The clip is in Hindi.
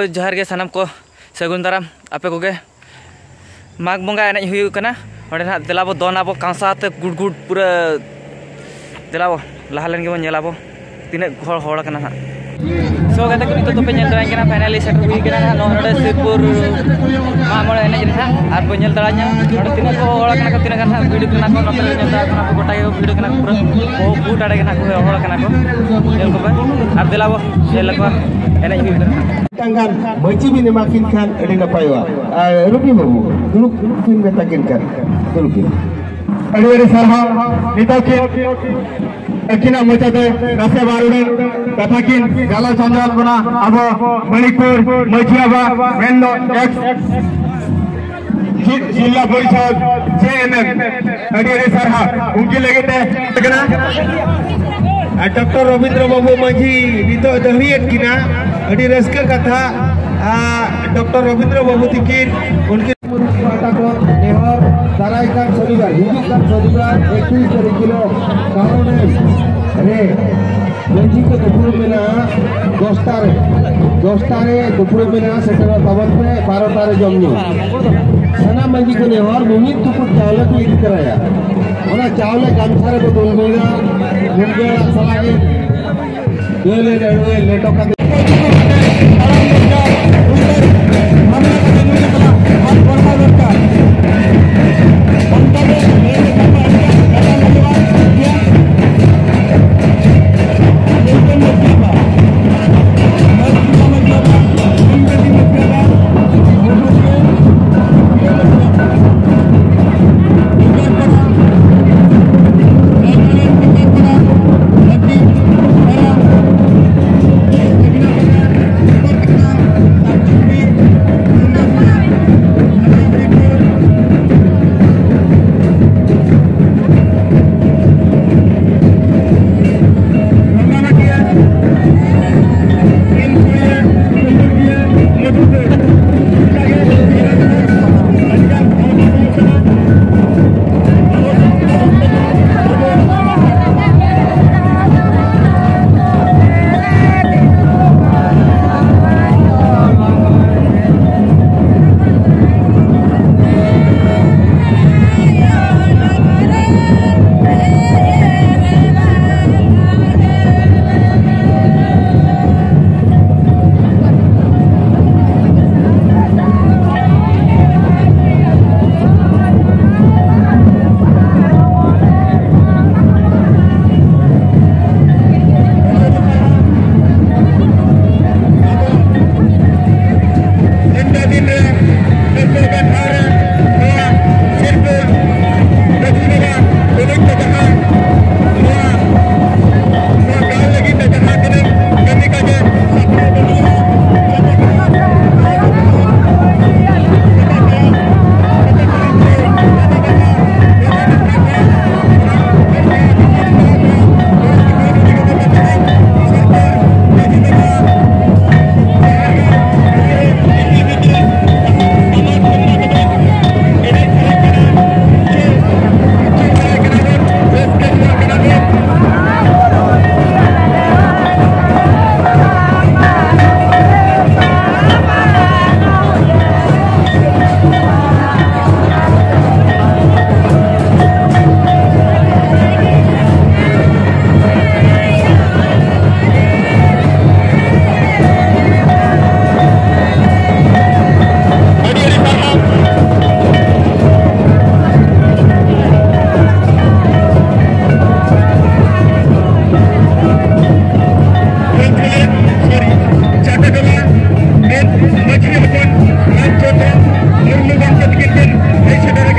जहर के सानम को सगुन दाराम आपे को गे माघ बंगा एनज हुई कना ओडे ना दिलाबो दोनाबो कांसाते गुड गुड पूरा दिलाबो लहालन के नेलाबो तिने हड़ कना ना सो गते को तो पे नेल दराय कना फाइनली सेटर हुई कना नोडे सिरपुर मामोड़ एनज रे आर पे नेल दराय नोडे तिने को हड़ कना को तिने कना वीडियो कना को नोते नेल दरा कना को गोटा वीडियो कना पूरा ओ बूट आड़े कना को हड़ कना को नेल को आर दिलाबो नेल को एनज हुई कना tangan mochi bin makin kan edi napaiwa rupi babu duluk kin betakin kan dulukin adi sarha nitakin akina mochate rase barudan katakin gala chanjal bana abo manipur mochiaba mendo x जिला परिषद JNN adi sarha unki legete kena doctor Ravindra Babu Majhi नितो दहरियत किना अडी रस्कर कथा डॉक्टर रविंद्र बाबू तिकिन उनके को नेहर सरायकार शनिवार हिजुकान शनिवार 21 किलो कारोने रे मंजी को दुपुर मेना दोस्तारे दुपुर मेना सेटर तबन पे 12 तारे जमनी सना मंजी को नेहर मुमित तुपुर चावल को इदी कराया ओना चावल गामछारे को दोलबेगा निमगे सलागे दोले लेटो का Machine